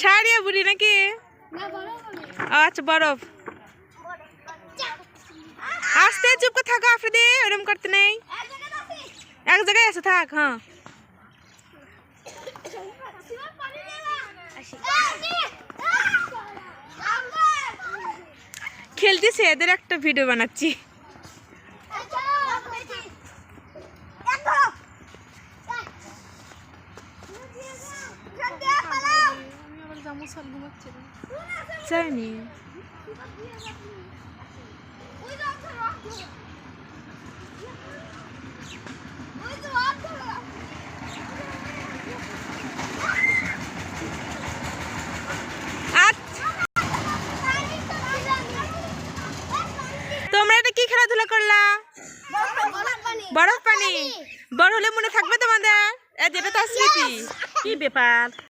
সারিয়া বুড়ি নাকি? আচ্ছা বরফ। আস্তে চুপ করে থাকো আফ্রিদি, ওরকম করতে নেই। এক জায়গায় আছে, থাক। হ্যাঁ খেলতেছে, এদের একটা ভিডিও বানাচ্ছি। জানি তোমরা এটা কি খেলাধুলা করলা? বরফ পানি। বড় হলে মনে থাকবে তোমাদের? যেটা তো স্মৃতি। কি ব্যাপার?